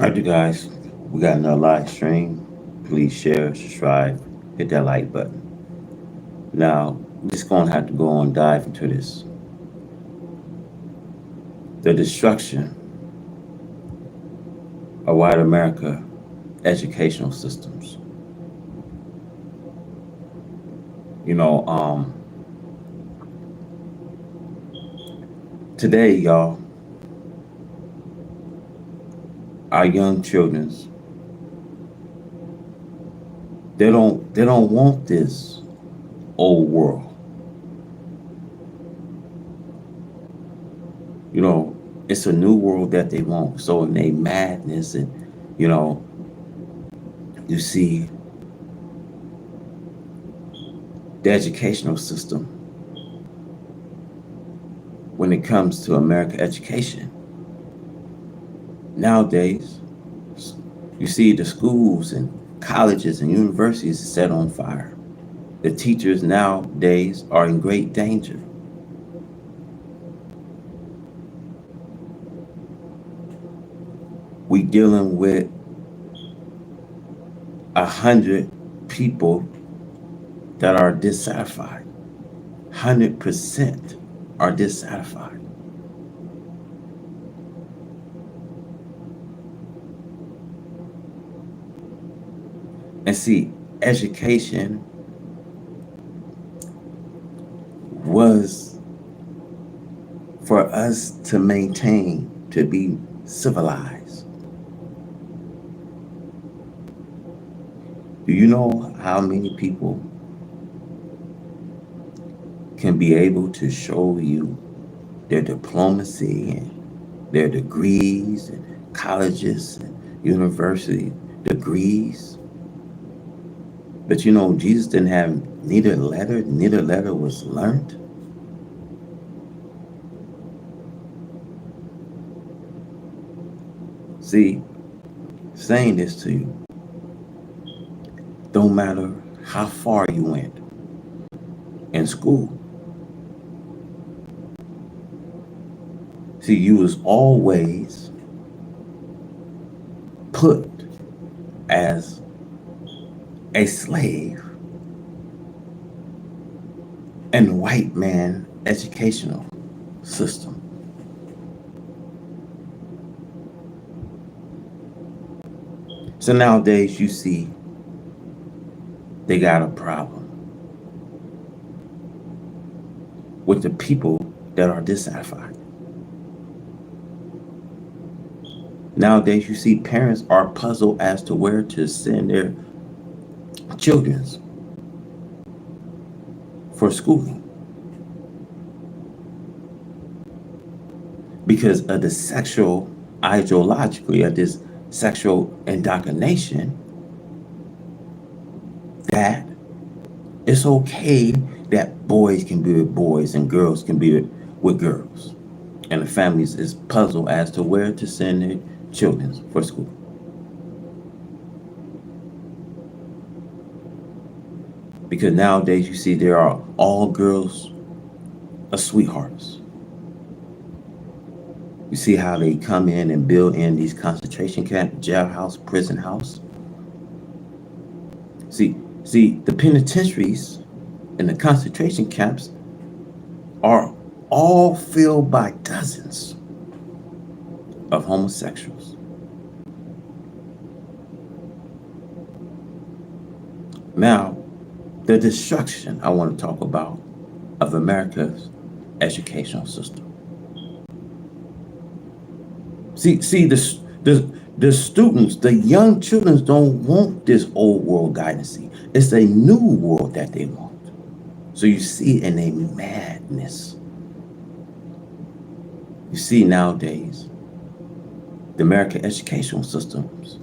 All right, you guys, we got another live stream. Please share, subscribe, hit that like button. Now, we're just going to have to go on dive into this. The destruction of white America educational systems. You know, today, y'all, our young children's they don't want this old world. You know, it's a new world that they want. So in their madness and you know, you see the educational system when it comes to American education. Nowadays, you see the schools and colleges and universities set on fire. The teachers nowadays are in great danger. We dealing with 100 people that are dissatisfied. 100% are dissatisfied. And see, education was for us to maintain, to be civilized. Do you know how many people can be able to show you their diplomacy and their degrees and colleges and university degrees? But you know, Jesus didn't have neither letter was learned. See, saying this to you, don't matter how far you went in school. See, you was always put as a slave in the white man educational system. So nowadays you see they got a problem with the people that are dissatisfied. Nowadays you see parents are puzzled as to where to send their children for schooling because of the sexual ideologically of this sexual indoctrination that it's okay that boys can be with boys and girls can be with girls, and the families is puzzled as to where to send their children for school. Because nowadays you see there are all girls are sweethearts. You see how they come in and build in these concentration camp, jailhouse, prison house. See, the penitentiaries and the concentration camps are all filled by dozens of homosexuals. Now, the destruction I want to talk about of America's educational system. See, the students, the young children don't want this old world guidance. It's a new world that they want. So you see in a madness. You see nowadays, the American educational systems,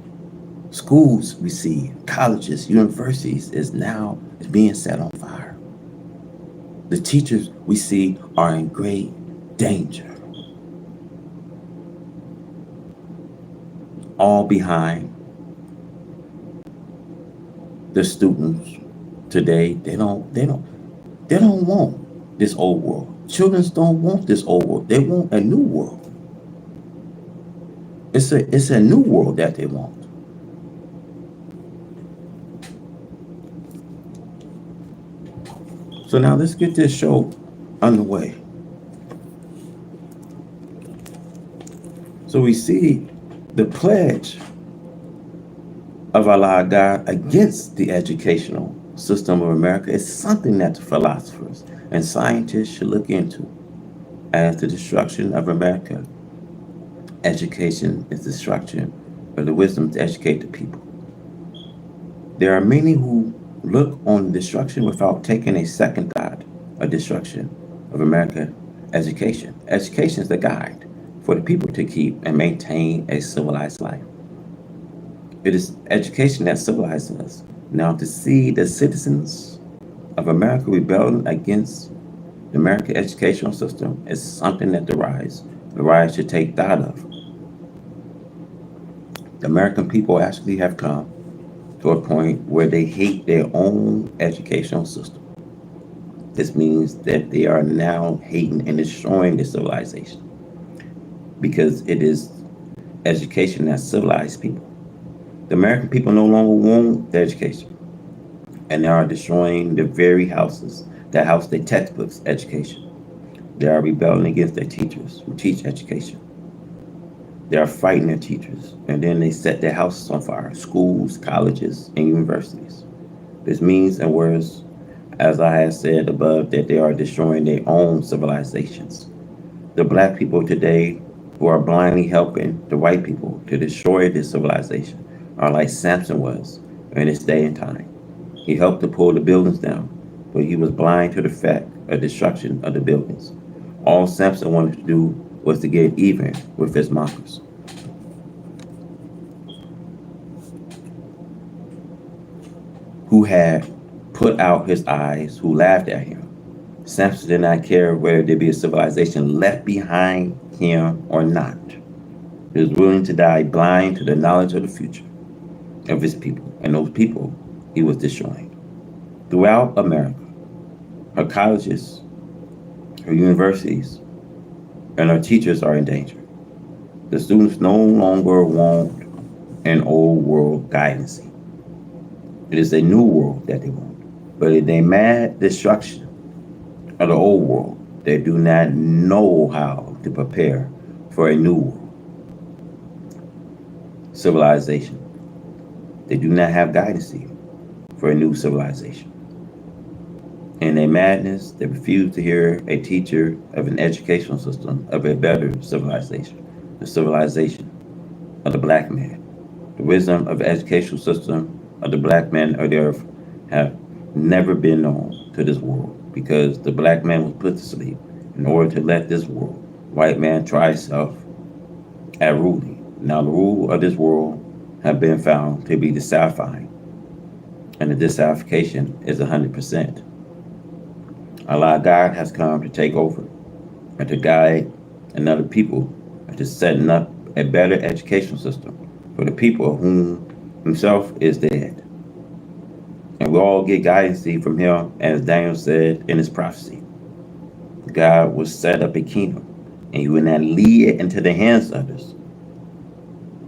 schools we see, colleges, universities is being set on fire. The teachers we see are in great danger. All behind the students today. They don't want this old world. Children don't want this old world. They want a new world. It's a new world that they want. So now let's get this show underway. So we see the pledge of Allah God against the educational system of America is something that the philosophers and scientists should look into. As the destruction of America, education is destruction of the wisdom to educate the people. There are many who look on destruction without taking a second thought of destruction of America education. Education is the guide for the people to keep and maintain a civilized life. It is education that civilizes us. Now, to see the citizens of America rebelling against the American educational system is something that the rise should take thought of. The American people actually have come to a point where they hate their own educational system. This means that they are now hating and destroying the civilization because it is education that civilized people. The American people no longer want the education, and they are destroying the very houses that house their textbooks education. They are rebelling against their teachers who teach education. They are fighting their teachers, and then they set their houses on fire, schools, colleges, and universities. This means, in words, as I have said above, that they are destroying their own civilizations. The black people today who are blindly helping the white people to destroy this civilization are like Samson was in his day and time. He helped to pull the buildings down, but he was blind to the fact of destruction of the buildings. All Samson wanted to do was to get even with his mockers. Who had put out his eyes, who laughed at him. Samson did not care whether there be a civilization left behind him or not. He was willing to die blind to the knowledge of the future of his people, and those people he was destroying. Throughout America, her colleges, her universities, and her teachers are in danger. The students no longer want an old world guidance. It is a new world that they want. But in their mad destruction of the old world, they do not know how to prepare for a new civilization. They do not have guidance for a new civilization. In their madness, they refuse to hear a teacher of an educational system of a better civilization, the civilization of the black man. The wisdom of the educational system of the black man of the earth have never been known to this world because the black man was put to sleep in order to let this world, white man, try itself at ruling. Now the rule of this world have been found to be dissatisfying, and the dissatisfaction is 100%. Allah God has come to take over and to guide another people and to setting up a better educational system for the people whom himself is dead. And we all get guidance from him, as Daniel said in his prophecy. God will set up a kingdom, and he will not lead it into the hands of others,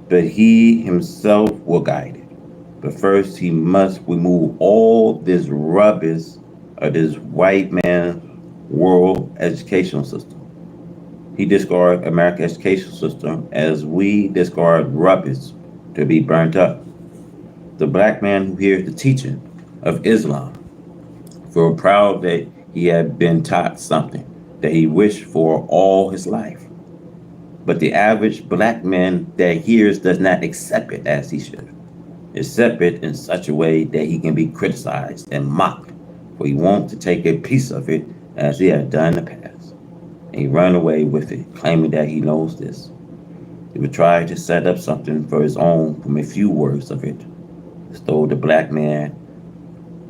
but he himself will guide it. But first, he must remove all this rubbish of this white man world educational system. He discarded American educational system as we discard rubbish to be burnt up. The black man who hears the teaching of Islam feel proud that he had been taught something that he wished for all his life. But the average black man that hears does not accept it as he should. Accept it in such a way that he can be criticized and mocked, for he wants to take a piece of it as he had done in the past. And he run away with it, claiming that he knows this. He would try to set up something for his own from a few words of it, stole the black man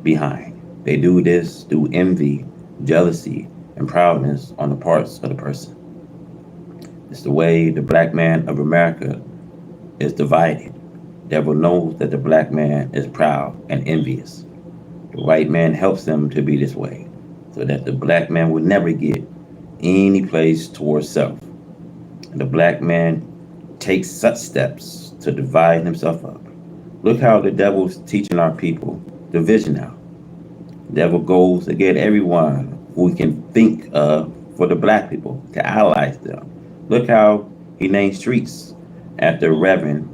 behind. They do this through envy, jealousy, and proudness on the parts of the person. It's the way the black man of America is divided. The devil knows that the black man is proud and envious. The white man helps them to be this way, so that the black man will never get any place towards self. And the black man takes such steps to divide himself up. Look how the devil's teaching our people division now. The devil goes to get everyone who he can think of for the black people to allies them. Look how he named streets after Reverend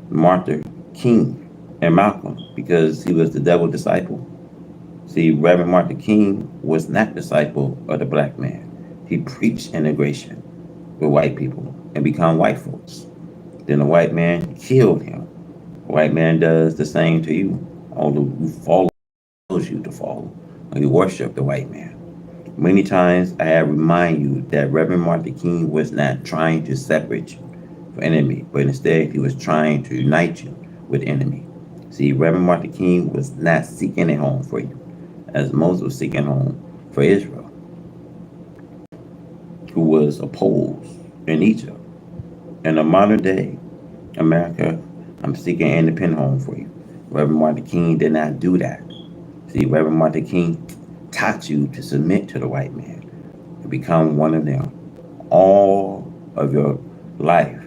Martin King and Malcolm because he was the devil's disciple. See, Reverend Martin King was not disciple of the black man. He preached integration with white people and become white folks. Then the white man killed him. The white man does the same to you, although you follows you to follow, or you worship the white man. Many times I have remind you that Reverend Martin King was not trying to separate you from enemy, but instead he was trying to unite you with enemy. See, Reverend Martin King was not seeking a home for you, as Moses was seeking home for Israel, who was opposed in Egypt. In the modern day America, I'm seeking an independent home for you. Reverend Martin King did not do that. See, Reverend Martin King taught you to submit to the white man, to become one of them. All of your life,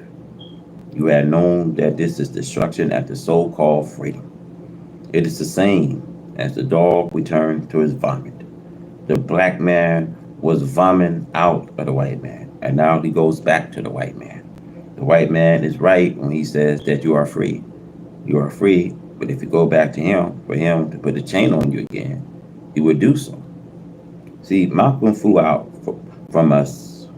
you had known that this is destruction at the so-called freedom. It is the same as the dog returned to his vomit. The black man was vomiting out of the white man, and now he goes back to the white man. The white man is right when he says that you are free. You are free, but if you go back to him, for him to put a chain on you again, he would do so. See, Malcolm flew out from us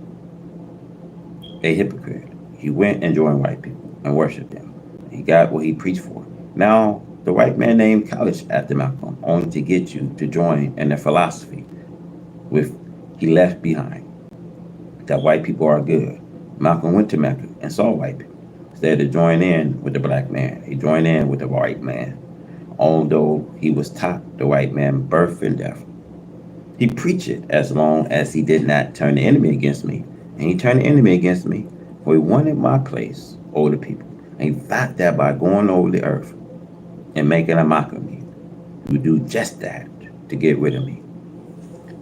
a hypocrite. He went and joined white people and worshiped them. He got what he preached for. Now, the white man named college after Malcolm, only to get you to join in their philosophy, with he left behind that white people are good. Malcolm went to Mecca and saw white people. Instead of joining in with the black man, he joined in with the white man, although he was taught the white man birth and death. He preached it as long as he did not turn the enemy against me. And he turned the enemy against me, for he wanted my place over the people. And he thought that by going over the earth and making a mock of me, he would do just that to get rid of me.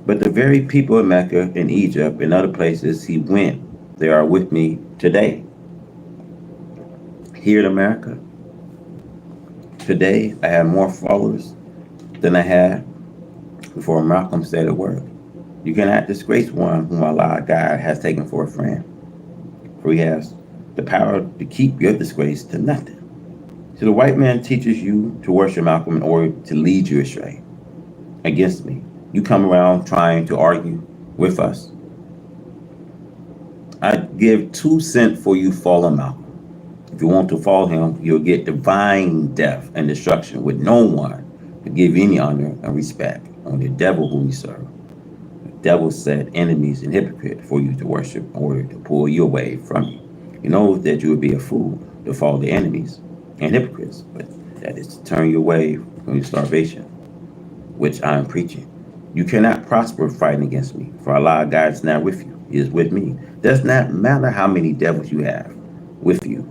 But the very people in Mecca, in Egypt, and other places he went, they are with me today. Here in America, today I have more followers than I had before Malcolm said a word. You cannot disgrace one whom Allah God has taken for a friend, for he has the power to keep your disgrace to nothing. So the white man teaches you to worship Malcolm in order to lead you astray against me. You come around trying to argue with us. I give 2 cents for you follow Malcolm. If you want to follow him, you'll get divine death and destruction with no one to give you any honor and respect. Only the devil whom you serve. The devil set enemies and hypocrites for you to worship in order to pull you away from you. You know that you would be a fool to follow the enemies and hypocrites, but that is to turn you away from your starvation, which I am preaching. You cannot prosper fighting against me, for Allah God is not with you. He is with me. Does not matter how many devils you have with you.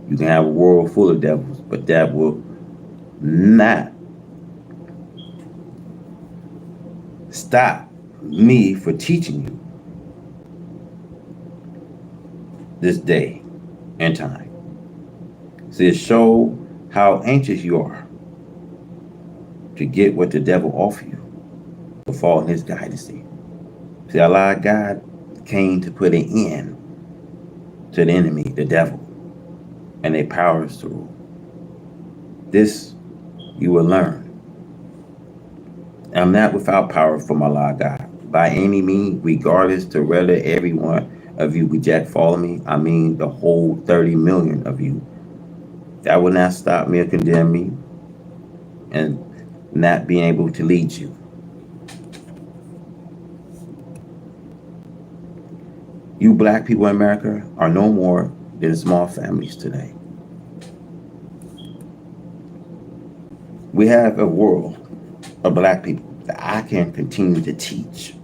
You can have a world full of devils, but that will not stop me for teaching you this day and time. See, it show how anxious you are to get what the devil offer you, to fall in his guidance. See, Allah God came to put an end to the enemy, the devil, and their powers to rule. This you will learn. I'm not without power from Allah God, by any means, regardless to whether every one of you reject follow me. I mean the whole 30 million of you. That will not stop me or condemn me and not being able to lead you. You black people in America are no more than small families today. We have a world of black people that I can continue to teach.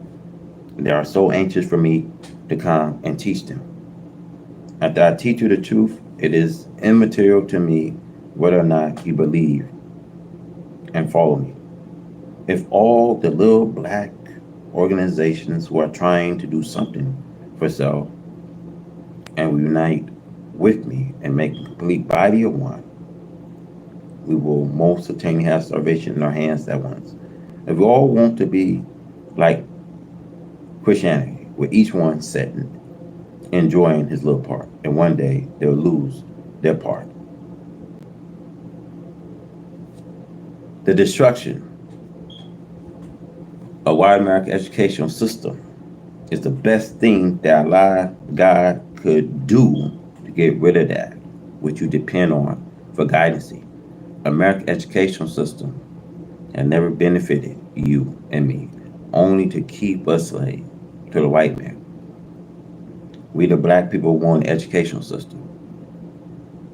They are so anxious for me to come and teach them. After I teach you the truth, it is immaterial to me whether or not you believe and follow me. If all the little black organizations who are trying to do something for self and we unite with me and make a complete body of one, we will most certainly have salvation in our hands at once. If we all want to be like Christianity, with each one sitting, enjoying his little part, and one day they'll lose their part. The destruction of white American educational system is the best thing that Allah God could do to get rid of that, which you depend on for guidance. American educational system has never benefited you and me, only to keep us slave to the white man. We the black people want an educational system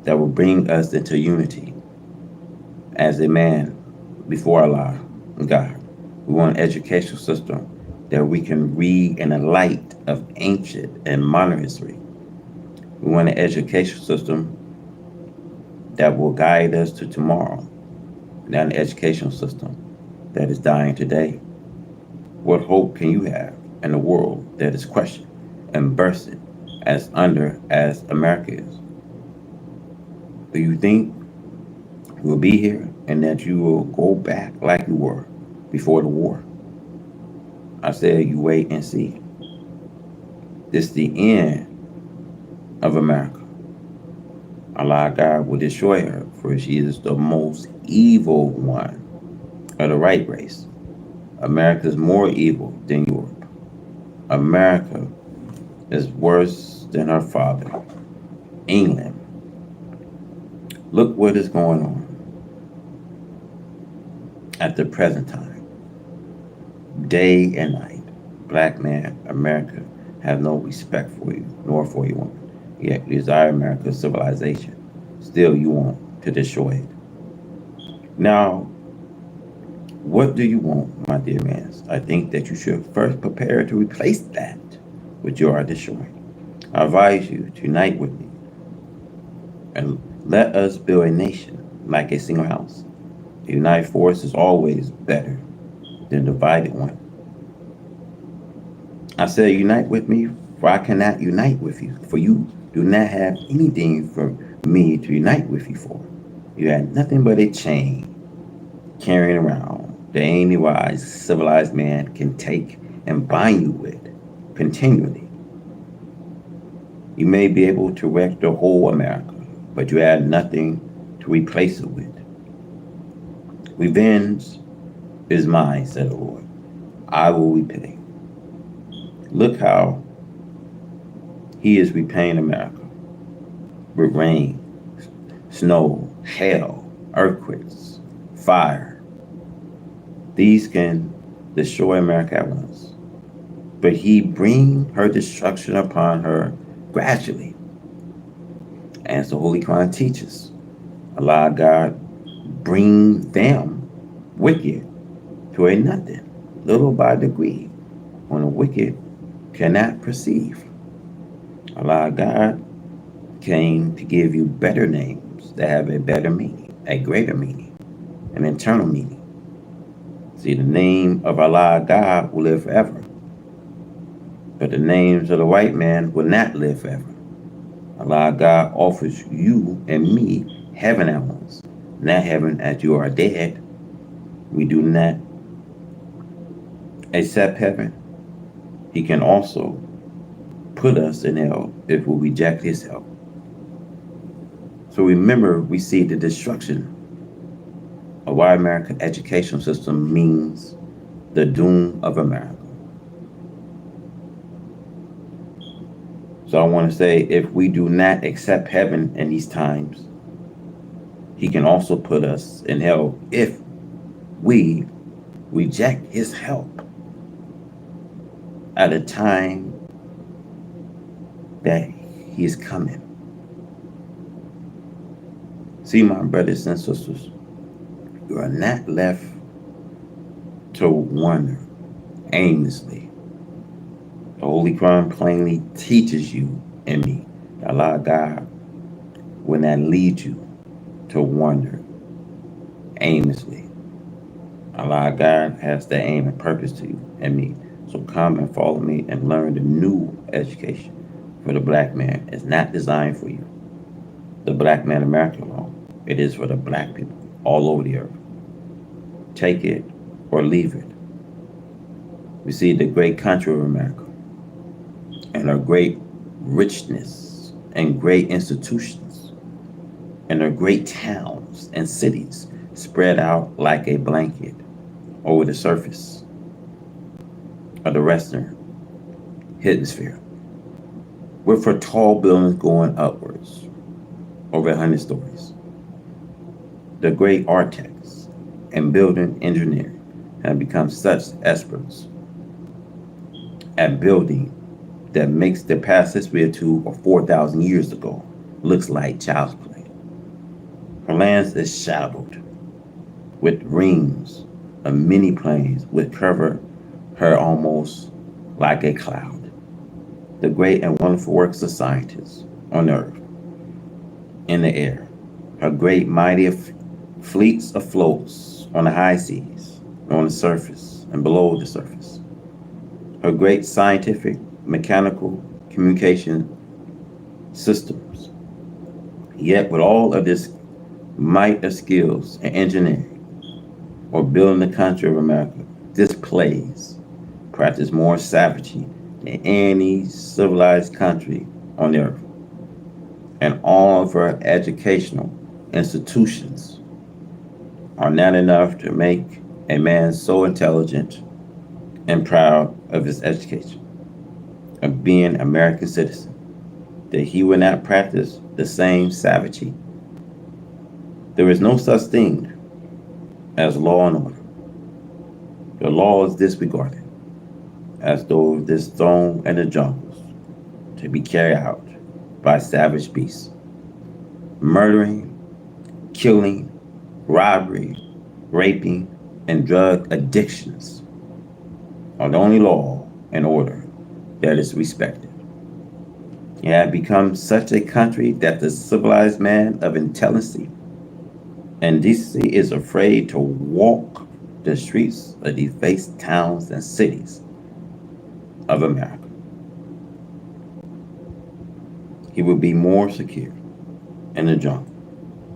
that will bring us into unity as a man before Allah and God. We want an educational system that we can read in the light of ancient and modern history. We want an educational system that will guide us to tomorrow, not an educational system that is dying today. What hope can you have in a world that is questioned and bursting as under as America is? Do you think you will be here and that you will go back like you were before the war? I said you wait and see. This is the end of America. Allah God will destroy her, for she is the most evil one of the right race. America is more evil than Europe. America is worse than her father, England. Look what is going on at the present time. Day and night, black man, America have no respect for you, nor for your woman. Yet you desire America's civilization. Still you want to destroy it. Now, what do you want, my dear man? I think that you should first prepare to replace that which you are destroying. I advise you to unite with me and let us build a nation like a single house. A united force is always better than a divided one. I said, unite with me, for I cannot unite with you. For you do not have anything for me to unite with you for. You have nothing but a chain carrying around that any wise, civilized man can take and bind you with continually. You may be able to wreck the whole America, but you have nothing to replace it with. Revenge is mine, said the Lord. I will repay. Look how he is repaying America with rain, snow, hail, earthquakes, fire. These can destroy America at once, but he bring her destruction upon her gradually. As the Holy Quran teaches, Allah God bring them wicked to a nothing, little by degree, when the wicked cannot perceive. Allah God came to give you better names that have a better meaning, a greater meaning, an eternal meaning. See, the name of Allah God will live forever, but the names of the white man will not live forever. Allah God offers you and me heaven at once, not heaven as you are dead. We do not accept heaven. He can also put us in hell if we reject his help. So remember, we see the destruction of why American educational system means the doom of America. So I want to say, if we do not accept heaven in these times, he can also put us in hell if we reject his help at a time that he is coming. See, my brothers and sisters, you are not left to wander aimlessly. The Holy Quran plainly teaches you and me that Allah God will not lead you to wander aimlessly. Allah God has the aim and purpose to you and me. So come and follow me and learn the new education for the black man. It's not designed for you. the Black Man American law. It is for the black people all over the earth. Take it or leave it. We see the great country of America and our great richness and great institutions and our great towns and cities spread out like a blanket over the surface of the western hemisphere, with her tall buildings going upwards over 100 stories. The great architects and building engineers have become such experts at building that makes the past history of 2 or 4,000 years ago looks like child's play. Her lands is shadowed with rings of many planes which cover her almost like a cloud. The great and wonderful works of scientists on earth, in the air, her great mighty fleets of floats on the high seas, on the surface, and below the surface. Her great scientific, mechanical, communication systems. Yet with all of this might of skills and engineering, or building the country of America, displays practice more savagery than any civilized country on the earth. And all of our educational institutions are not enough to make a man so intelligent and proud of his education, of being an American citizen, that he will not practice the same savagery. There is no such thing as law and order. The law is disregarded, as though it is thrown in the jungles to be carried out by savage beasts. Murdering, killing, robbery, raping, and drug addictions are the only law and order that is respected. It had become such a country that the civilized man of intelligence and decency is afraid to walk the streets of these vast towns and cities of America. He would be more secure in the jungle,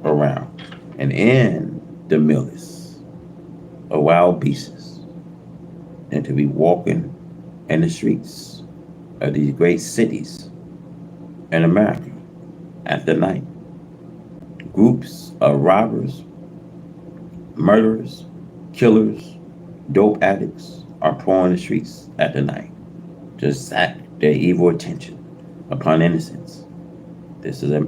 around, and in the millions of wild beasts than to be walking in the streets of these great cities in America at the night. Groups of robbers, murderers, killers, dope addicts are pouring the streets at the night to exact their evil attention upon innocents. This is a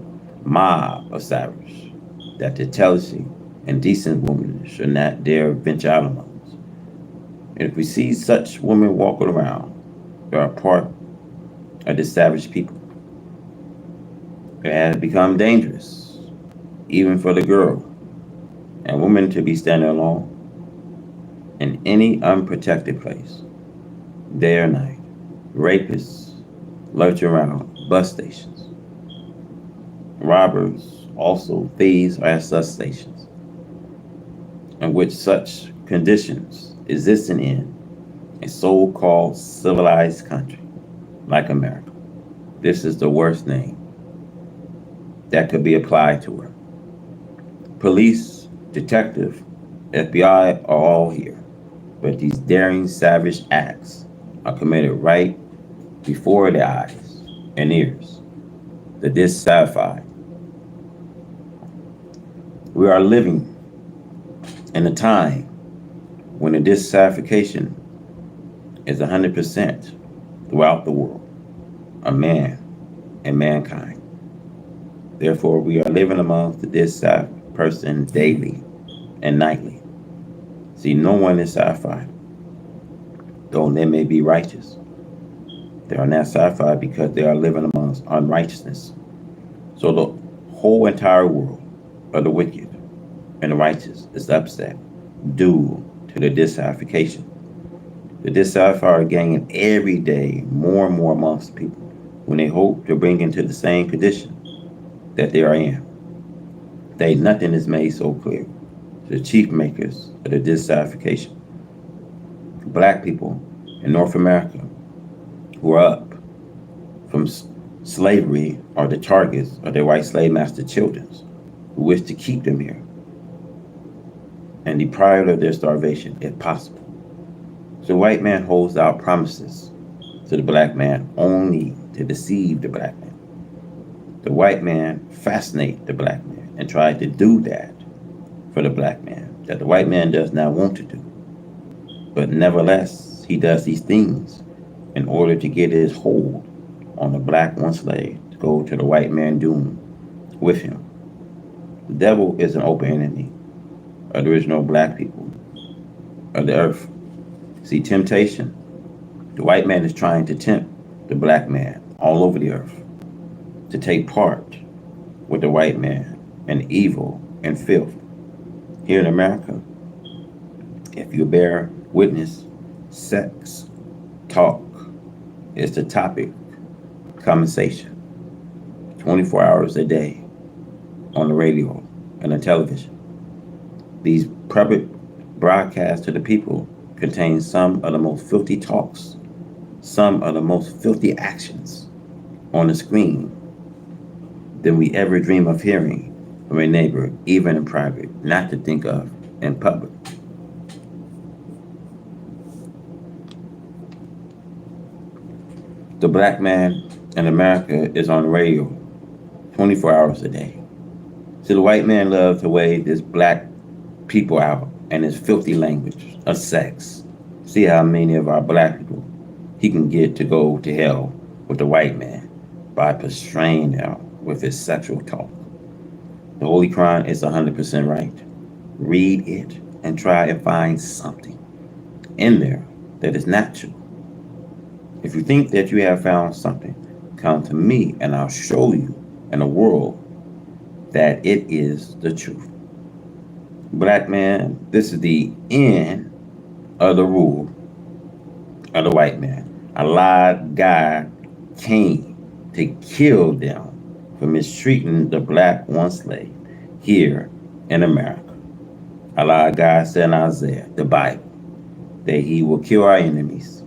mob of savages that the intelligent and decent women should not dare venture out amongst. And if we see such women walking around, they are part of the savage people. It has become dangerous, even for the girl and woman, to be standing alone in any unprotected place, day or night. Rapists lurch around bus stations. Robbers, also thieves, are at such stations, in which such conditions existing in a so-called civilized country like America. This is the worst name that could be applied to her. Police, detective, FBI are all here, but these daring, savage acts are committed right before their eyes and ears. The dissatisfied. We are living in a time when the dissatisfaction is 100% throughout the world of man and mankind. Therefore, we are living amongst the dissatisfied person daily and nightly. See, no one is satisfied, though they may be righteous. They are not satisfied because they are living amongst unrighteousness. So the whole entire world of the wicked and the righteous is upset due to the dissatisfaction. The dissatisfied are gaining every day more and more amongst people when they hope to bring into the same condition that they are in. Nothing is made so clear to the chief makers of the dissatisfaction. Black people in North America who are up from slavery are the targets of their white slave master children who wish to keep them here and deprived of their starvation if possible. So the white man holds out promises to the black man only to deceive the black man. The white man fascinates the black man and tries to do that for the black man that the white man does not want to do. But nevertheless, he does these things in order to get his hold on the black one slave to go to the white man doom with him. The devil is an open enemy of the original black people of the earth. See, temptation, the white man is trying to tempt the black man all over the earth to take part with the white man in evil and filth. Here in America, if you bear witness, sex talk is the topic conversation 24 hours a day on the radio and the television. These public broadcasts to the people contain some of the most filthy talks, some of the most filthy actions on the screen than we ever dream of hearing from a neighbor, even in private, not to think of in public. The black man in America is on the radio 24 hours a day. So the white man loves to wave this black people out and his filthy language of sex. See how many of our black people he can get to go to hell with the white man by persuading them with his sexual talk. The Holy Quran is 100% right. Read it and try and find something in there that is not true. If you think that you have found something, come to me and I'll show you in the world that it is the truth. Black man, this is the end of the rule of the white man. Allah God came to kill them for mistreating the black one slave here in America. Allah God said in Isaiah, the Bible, that he will kill our enemies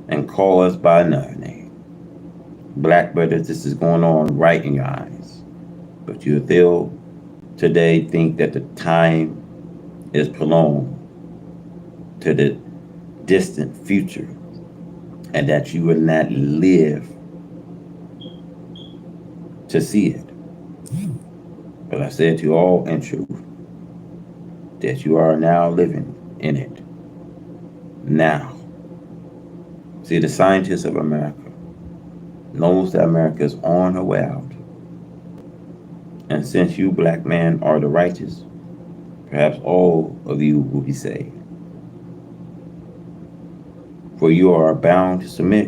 and call us by another name. Black brothers, this is going on right in your eyes. But you still today think that the time is prolonged to the distant future and that you will not live to see it. But I said to you all in truth that you are now living in it. Now. See, the scientists of America knows that America is on her way out. And since you black men are the righteous, perhaps all of you will be saved. For you are bound to submit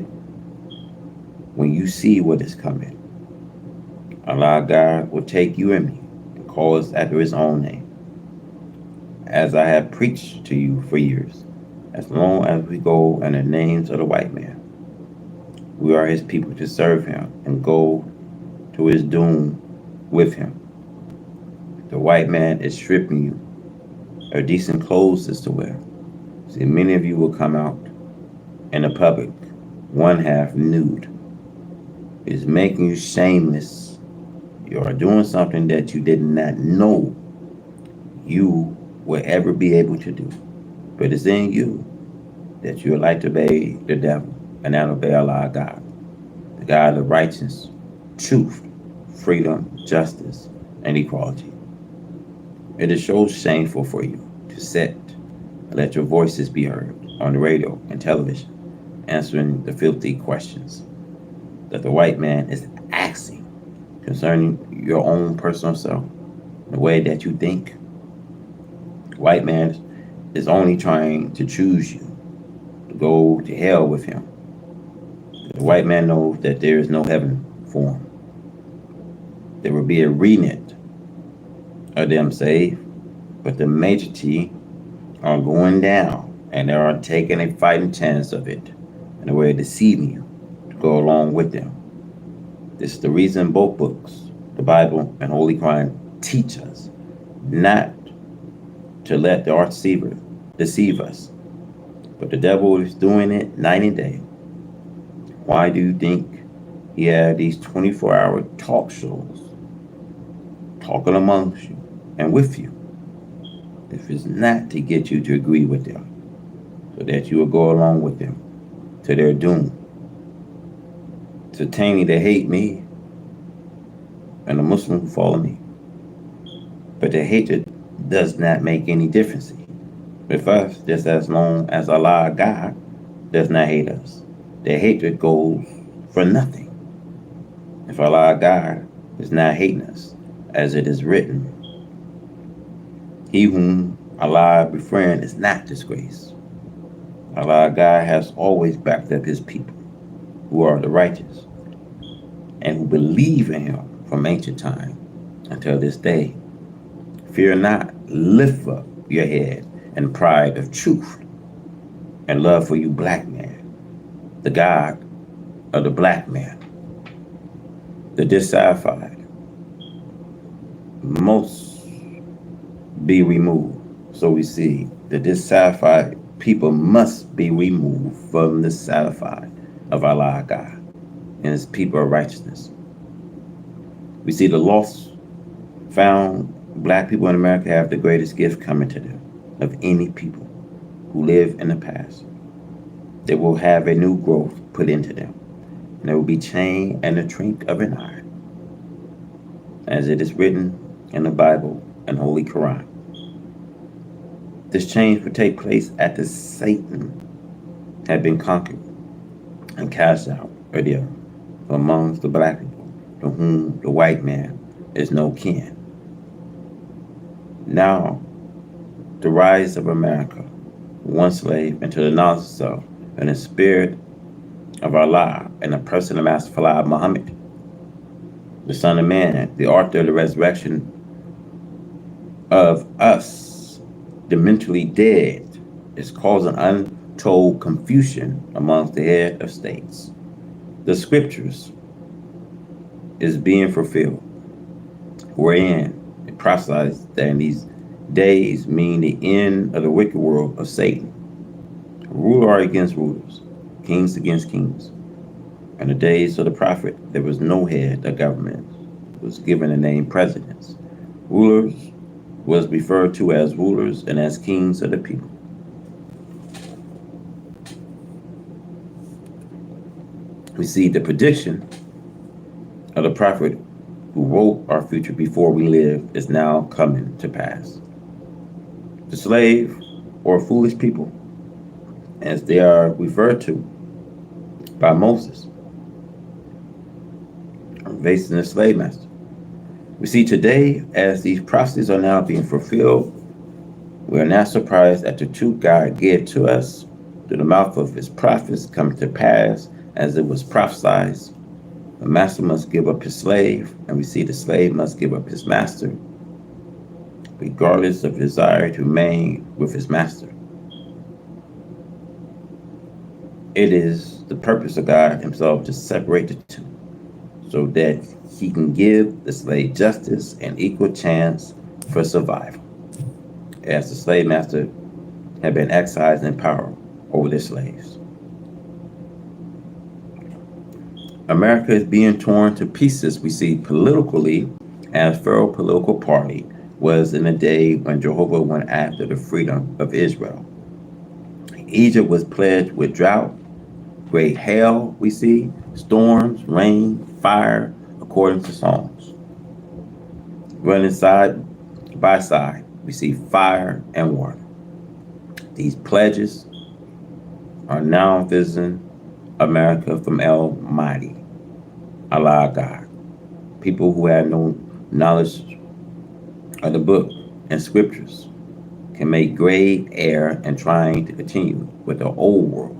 when you see what is coming. Allah God will take you and me and call us after his own name. As I have preached to you for years, as long as we go in the names of the white man, we are his people to serve him and go to his doom with him. The white man is stripping you of decent clothes to wear. See, many of you will come out in the public, one half nude. It is making you shameless. You are doing something that you did not know you will ever be able to do. But it's in you that you would like to obey the devil and not obey Allah God, the God of righteousness, truth, freedom, justice, and equality. It is so shameful for you to sit and let your voices be heard on the radio and television, answering the filthy questions that the white man is asking concerning your own personal self, the way that you think. The white man is only trying to choose you to go to hell with him. The white man knows that there is no heaven for him. There will be a remnant of them saved, but the majority are going down and they are taking a fighting chance of it in a way of deceiving you to go along with them. This is the reason both books, the Bible and Holy Quran, teach us not to let the arch deceiver deceive us. But the devil is doing it night and day. Why do you think He had these 24-hour talk shows talking amongst you and with you. If it's not to get you to agree with them, so that you will go along with them to their doom. To Taney, they hate me and the Muslims who follow me. But the hatred does not make any difference with us, just as long as Allah God does not hate us. The hatred goes for nothing. If Allah God is not hating us, as it is written, he whom Allah befriend is not disgraced. Allah God has always backed up his people, who are the righteous, and who believe in him from ancient time until this day. Fear not, lift up your head in pride of truth and love for you black man, the God of the black man. The dissatisfied must be removed. So we see the dissatisfied people must be removed from the satisfied of Allah God and his people of righteousness. We see the lost found black people in America have the greatest gift coming to them of any people who live in the past. They will have a new growth put into them, and they will be chained in the trink of an iron, as it is written in the Bible and Holy Quran. This change would take place after Satan had been conquered and cast out of the earth amongst the black people, to whom the white man is no kin. Now, the rise of America, one slave into the knowledge of self and the spirit of Allah and the person of Master Fala Muhammad, the Son of Man, the author of the resurrection of us, the mentally dead, is causing untold confusion amongst the head of states. The scriptures is being fulfilled, wherein it prophesies that in these days mean the end of the wicked world of Satan. Ruler against rulers, kings against kings. In the days of the prophet, there was no head of government. It was given the name presidents. Rulers was referred to as rulers and as kings of the people. We see the prediction of the prophet who wrote our future before we live is now coming to pass. The slave or foolish people, as they are referred to by Moses, are facing the slave master. We see today, as these prophecies are now being fulfilled, we are not surprised that the truth God gave to us through the mouth of his prophets coming to pass as it was prophesied. The master must give up his slave, and we see the slave must give up his master, regardless of his desire to remain with his master. It is the purpose of God himself to separate the two, so that he can give the slave justice and equal chance for survival, as the slave master had been exercised in power over their slaves. America is being torn to pieces, we see politically, as Pharaoh political party was in the day when Jehovah went after the freedom of Israel. Egypt was plagued with drought, great hail, we see, storms, rain, fire, according to Psalms. Running side by side, we see fire and water. These pledges are now visiting America from Almighty, Allah God. People who have no knowledge of the book and scriptures can make grave error in trying to continue with the old world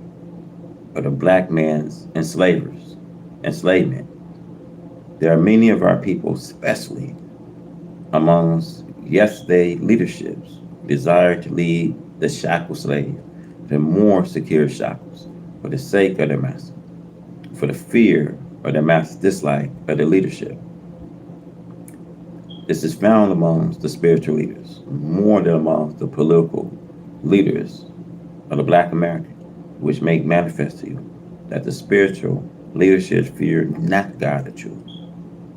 of the black man's enslavement. There are many of our people, especially amongst yesterday leaderships, desire to lead the shackled slave to more secure shackles for the sake of their master, for the fear of their master's dislike of the leadership. This is found amongst the spiritual leaders, more than amongst the political leaders of the Black American, which make manifest to you that the spiritual Leadership feared not God, the truth,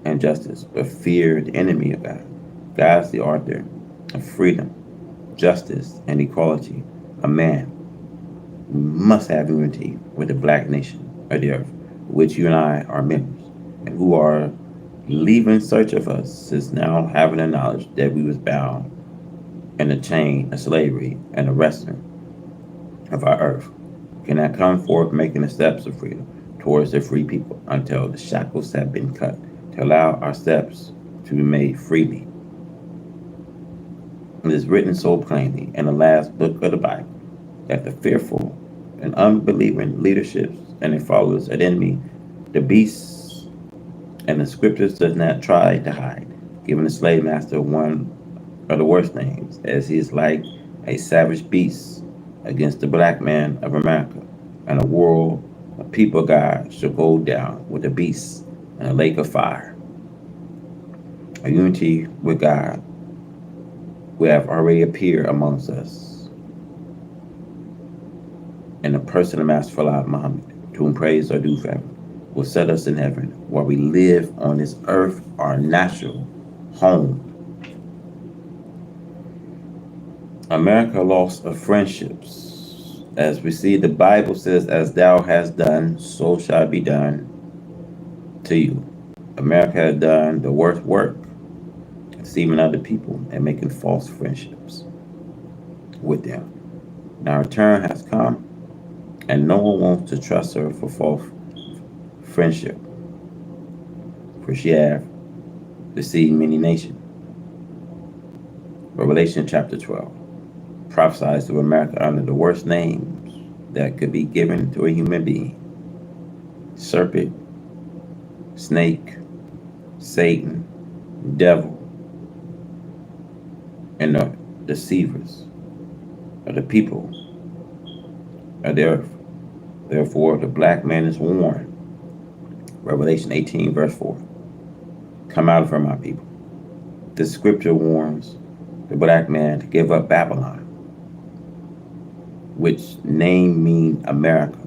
and justice, but feared the enemy of God. God is the author of freedom, justice, and equality. A man must have unity with the black nation of the earth, which you and I are members, and who are leaving search of us since now having the knowledge that we was bound in the chain of slavery and the wrestling of our earth, cannot come forth making the steps of freedom towards the free people until the shackles have been cut to allow our steps to be made freely. It is written so plainly in the last book of the Bible that the fearful and unbelieving leaderships and their followers of the enemy, the beasts, and the scriptures does not try to hide, giving the slave master one of the worst names, as he is like a savage beast against the black man of America, and a world of people of God shall go down with the beasts in a lake of fire. A unity with God will have already appeared amongst us in the person of Master Fard Muhammad, to whom praise are due forever, will set us in heaven while we live on this earth, our natural home. America lost of friendships. As we see, the Bible says, as thou hast done, so shall it be done to you. America has done the worst work, deceiving other people and making false friendships with them. Now her turn has come, and no one wants to trust her for false friendship, for she hath deceived many nations. Revelation chapter 12 prophesies to America under the worst names that could be given to a human being: serpent, snake, Satan, devil, and the deceivers of the people of the earth. Therefore, the black man is warned. Revelation 18, verse 4. Come out of her, my people. This scripture warns the black man to give up Babylon, which name means America.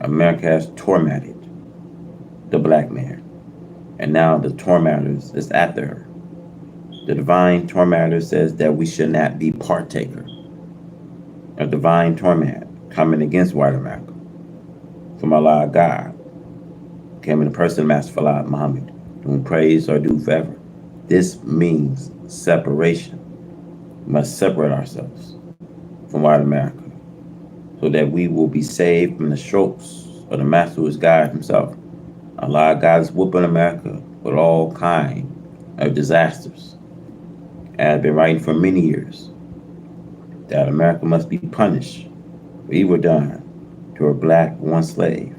America has tormented the black man, and now the tormentors is after her. The divine tormentor says that we should not be partaker of divine torment coming against white America from Allah God, came in the person of Master Fard Muhammad, to whom praise are due forever. This means separation. We must separate ourselves from white America so that we will be saved from the strokes of the Master who is God himself. Allah God is whooping America with all kinds of disasters. And I've been writing for many years that America must be punished for evil done to a black one slave,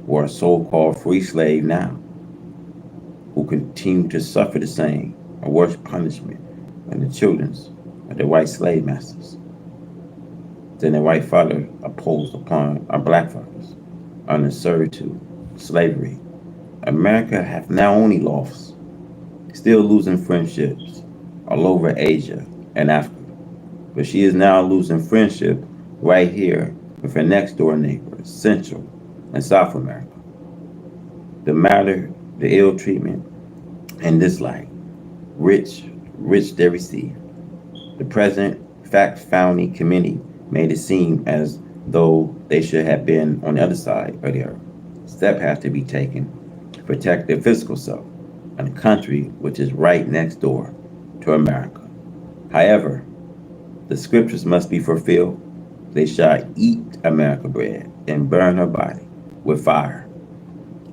or a so-called free slave now, who continue to suffer the same or worse punishment than the children of their white slave masters, than their white father imposed upon our black fathers under servitude, slavery. America hath now only lost, still losing friendships all over Asia and Africa, but she is now losing friendship right here with her next door neighbors, Central and South America. The matter, the ill treatment, and dislike, rich they receive. The present fact-finding committee made it seem as though they should have been on the other side of the earth. Step has to be taken to protect their physical self and the country which is right next door to America. However, the scriptures must be fulfilled. They shall eat America bread and burn her body with fire.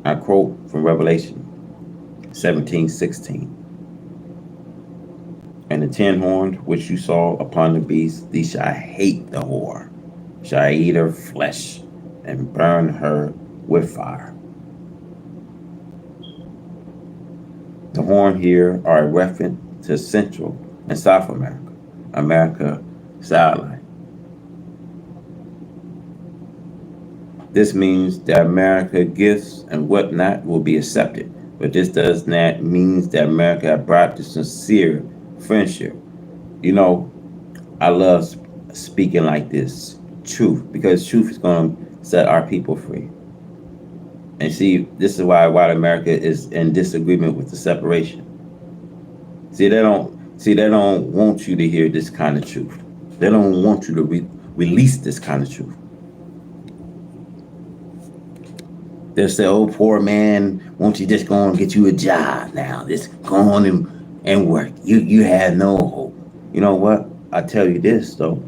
I quote from Revelation 17:16. And the 10 horns which you saw upon the beast, these shall hate the whore, shall eat her flesh and burn her with fire. The horn here are a reference to Central and South America, America satellite. This means that America gifts and whatnot will be accepted, but this does not mean that America brought the sincere friendship. You know, I love speaking like this, truth, because truth is going to set our people free. And see, this is why white America is in disagreement with the separation. See, they don't want you to hear this kind of truth. They don't want you to release this kind of truth. They'll say, "Oh, poor man, won't you just go and get you a job now? Just go on and work. You have no hope." You know what? I tell you this though,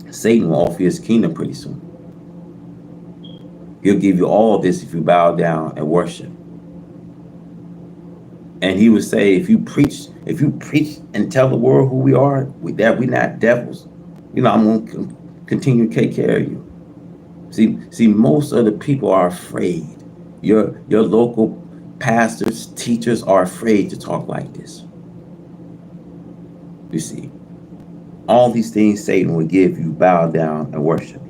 Satan will offer his kingdom pretty soon. He'll give you all this if you bow down and worship. And he would say, if you preach and tell the world who we are, that we're not devils, I'm going to continue to take care of you. See, most of the people are afraid. Your local pastors, teachers are afraid to talk like this. You see, all these things Satan will give you, bow down and worship.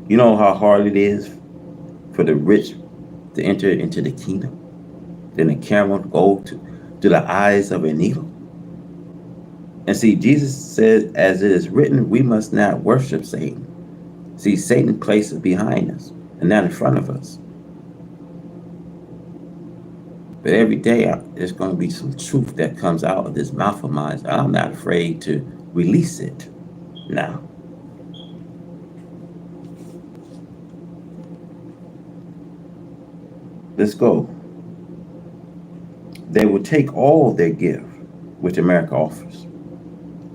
You know how hard it is for the rich to enter into the kingdom? Then the camel go to the eyes of a needle. And see, Jesus says, as it is written, we must not worship Satan. See, Satan places behind us and not in front of us. But every day, there's going to be some truth that comes out of this mouth of mine. I'm not afraid to release it now. Let's go. They will take all their gift, which America offers.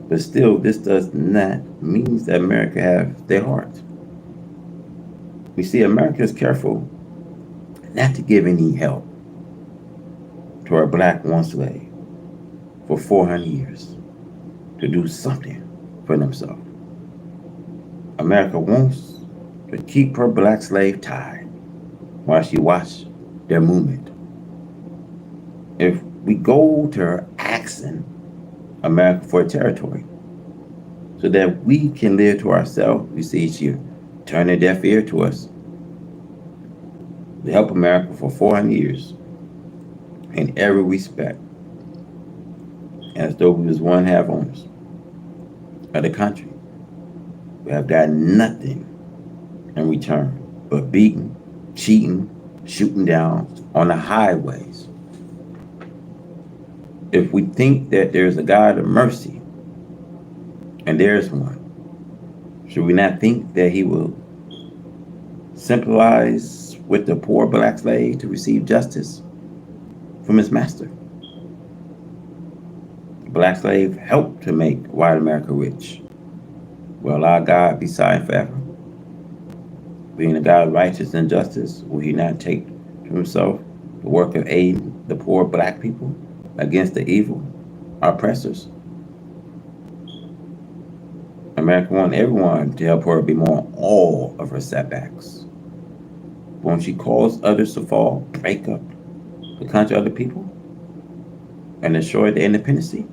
But still, this does not mean that America have their heart. We see America is careful not to give any help to our black one slave for 400 years to do something for themselves. America wants to keep her black slave tied while she watch their movement. If we go to her asking America for a territory so that we can live to ourselves, we see she turn a deaf ear to us. We help America for 400 years in every respect, as though we was one half owners of the country. We have got nothing in return but beating, cheating, shooting down on the highways. If we think that there's a God of mercy, and there's one, should we not think that he will sympathize with the poor black slave to receive justice from his master? The black slave helped to make white America rich. Will our God be silent forever? Being a God of righteousness and justice, will he not take to himself the work of aiding the poor black people against the evil oppressors? America wants everyone to help her beyond all of her setbacks. But when she cause others to fall, break up the country of the people, and destroy the independency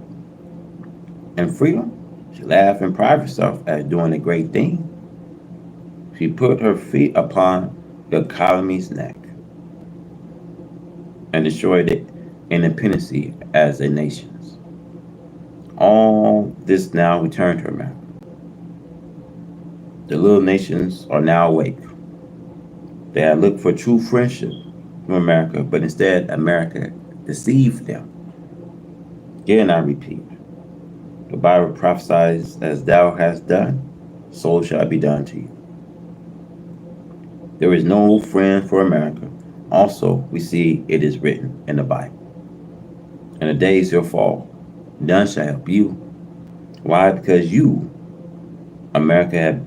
and freedom, she laughed and prided herself as doing a great thing. She put her feet upon the colony's neck and destroyed the independency as a nation. All this now returned to America. The little nations are now awake. They had looked for true friendship from America, but instead America deceived them. Again, I repeat, the Bible prophesies, as thou hast done, so shall it be done to you. There is no friend for America. Also, we see it is written in the Bible. In the days your fall, none shall help you. Why? Because you, America,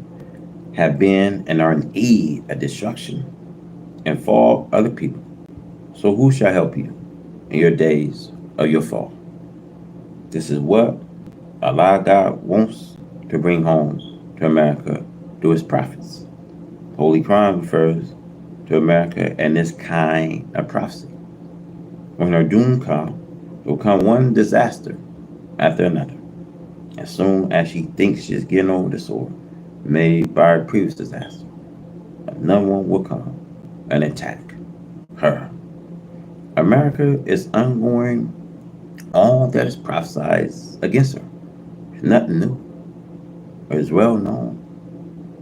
have been and are in aid of destruction and fall other people. So who shall help you in your days of your fall? This is what Allah God wants to bring home to America through his prophets. Holy Quran refers to America and this kind of prophecy. When her doom comes, it will come one disaster after another. As soon as she thinks she's getting over the sword made by a previous disaster, another one will come and attack her. America is undergoing all that is prophesied against her. It's nothing new. It is well known.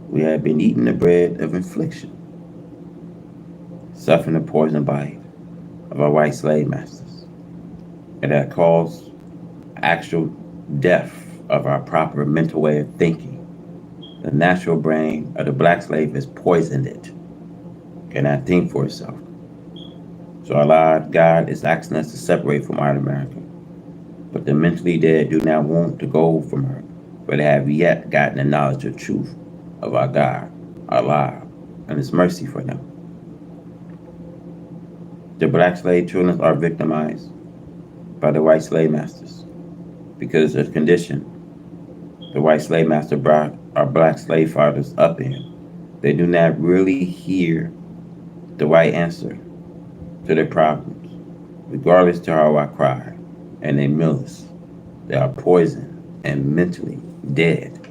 We have been eating the bread of affliction. suffering the poison bite of our white slave masters, and that caused actual death of our proper mental way of thinking. The natural brain of the black slave has poisoned it, cannot think for itself. So Allah, God is asking us to separate from our America. But the mentally dead do not want to go from her, for they have yet gotten the knowledge of truth of our God, Allah, and His mercy for them. The black slave children are victimized by the white slave masters because of the condition the white slave master brought our black slave fathers up in. They do not really hear the right answer to their problems, regardless to how I cry, and they mill us. They are poisoned and mentally dead.